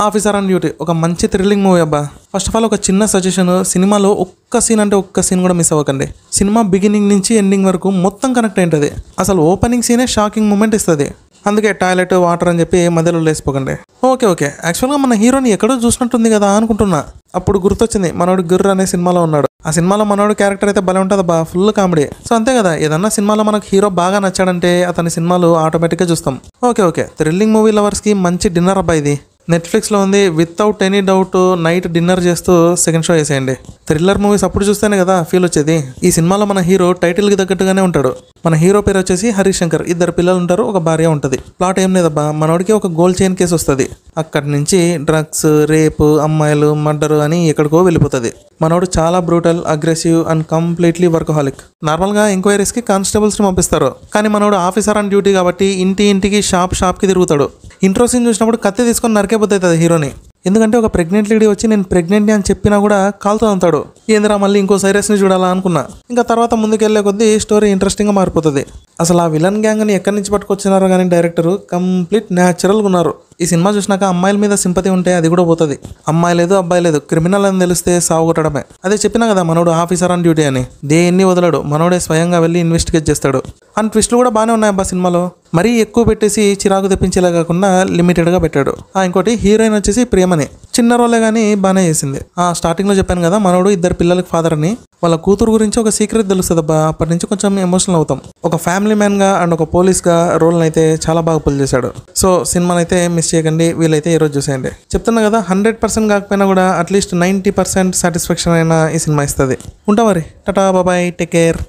Officer on duty ఒక మంచి thrilling movie అబ్బా. ఫస్ట్ ఆఫ్ ఆల్ ఒక చిన్న సజెషన్, సినిమాలో ఒక్క సీన్ అంటే ఒక్క సీన్ కూడా మిస్ అవ్వకండి. సినిమా బిగినింగ్ నుంచి ఎండింగ్ వరకు మొత్తం కనెక్ట్ అయింటది. అసలు ఓపెనింగ్ సీనే షాకింగ్ మూమెంట్ ఇస్తుంది. అందుకే టాయిలెట్ వాటర్ అని చెప్పి మధ్యలో లేసిపోకండి. ఓకే యాక్చువల్గా మన హీరోని ఎక్కడో చూసినట్టుంది కదా అనుకుంటున్నా. అప్పుడు గుర్తొచ్చింది, మనోడు గుర్ర అనే సినిమాలో ఉన్నాడు. ఆ సినిమాలో మనోడు క్యారెక్టర్ అయితే భలే ఉంటుంది బా, ఫుల్ కామెడీ. సో అంతే కదా, ఏదన్నా సినిమాలో మనకు హీరో బాగా నచ్చాడంటే అతని సినిమాలు ఆటోమేటిక్గా చూస్తాం. ఓకే థ్రిల్లింగ్ మూవీ లవర్స్కి మంచి డిన్నర్ అబ్బా ఇది. నెట్ఫ్లిక్స్లో ఉంది. Without any doubt night dinner చేస్తూ సెకండ్ షో వేసేయండి. థ్రిల్లర్ మూవీస్ అప్పుడు చూస్తేనే కదా ఫీల్ వచ్చేది. ఈ సినిమాలో మన హీరో టైటిల్కి తగ్గట్టుగానే ఉంటాడు. మన హీరో పేరు వచ్చేసి హరీష్ శంకర్. 2 పిల్లలు ఉంటారు, ఒక భార్య ఉంటుంది. ప్లాట్ ఏం లేదబ్బా, మనోడికి ఒక గోల్డ్ చైన్ కేసు వస్తుంది. అక్కడి నుంచి డ్రగ్స్, రేపు, అమ్మాయిలు, మర్డర్ అని ఎక్కడికో వెళ్ళిపోతుంది. మనోడు చాలా brutal, aggressive and completely workaholic. నార్మల్గా ఎంక్వైరీస్కి కానిస్టేబుల్స్ని పంపిస్తారు, కానీ మనోడు ఆఫీసర్ ఆన్ డ్యూటీ కాబట్టి ఇంటికి షాప్కి తిరుగుతాడు. ఇంట్రో సీన్ చూసినప్పుడు కత్తి తీసుకొని నరికేపోతుంది హీరోని. ఎందుకంటే ఒక ప్రెగ్నెంట్ లేడీ వచ్చి నేను ప్రెగ్నెంట్ అని చెప్పినా కూడా కాలుతో అంతాడు. ఏందిరా మళ్ళీ ఇంకో సైరస్ని చూడాలా అనుకున్నా. ఇంకా తర్వాత ముందుకెళ్లే కొద్దీ స్టోరీ ఇంట్రెస్టింగ్గా మారిపోతుంది. అసలు ఆ విలన్ గ్యాంగ్ని ఎక్కడి నుంచి పట్టుకొచ్చినారో కానీ డైరెక్టర్ కంప్లీట్ న్యాచురల్గా ఉన్నారు. ఈ సినిమా చూసినాక అమ్మాయిల మీద సింపతి ఉంటే అది కూడా పోతుంది. అమ్మాయి లేదు అబ్బాయి లేదు, క్రిమినల్ అని తెలిస్తే సాగు కొట్టడమే. అదే చెప్పినా కదా మనోడు ఆఫీసర్ ఆన్ డ్యూటీ అని. దేన్ని వదలడు, మనోడే స్వయంగా వెళ్ళి ఇన్వెస్టిగేట్ చేస్తాడు. అండ్ ట్విస్ట్లు కూడా బాగానే ఉన్నాయి అబ్బా సినిమాలో. మరీ ఎక్కువ పెట్టేసి చిరాకు తెప్పించేలా కాకుండా లిమిటెడ్గా పెట్టాడు. ఇంకోటి హీరోయిన్ వచ్చేసి ప్రియమని. చిన్న రోలే కానీ బాగానే చేసింది. స్టార్టింగ్లో చెప్పాను కదా మనోడు 2 పిల్లలకి ఫాదర్ అని. వాళ్ళ కూతురు గురించి ఒక సీక్రెట్ తెలుస్తుంది అబ్బా. అప్పటి నుంచి కొంచెం ఎమోషనల్ అవుతాం. ఒక ఫ్యామిలీ మ్యాన్గా అండ్ ఒక పోలీస్గా రోల్ని అయితే చాలా బాగా పుల్ చేశాడు. సో సినిమాని అయితే మిస్ చేయకండి, వీలైతే ఈరోజు చూసేయండి. చెప్తున్నా కదా 100% కాకపోయినా కూడా అట్లీస్ట్ 90% సాటిస్ఫాక్షన్ అయినా ఈ సినిమా ఇస్తుంది. ఉంటా మరి, టాటా బాబాయ్, టేక్ కేర్.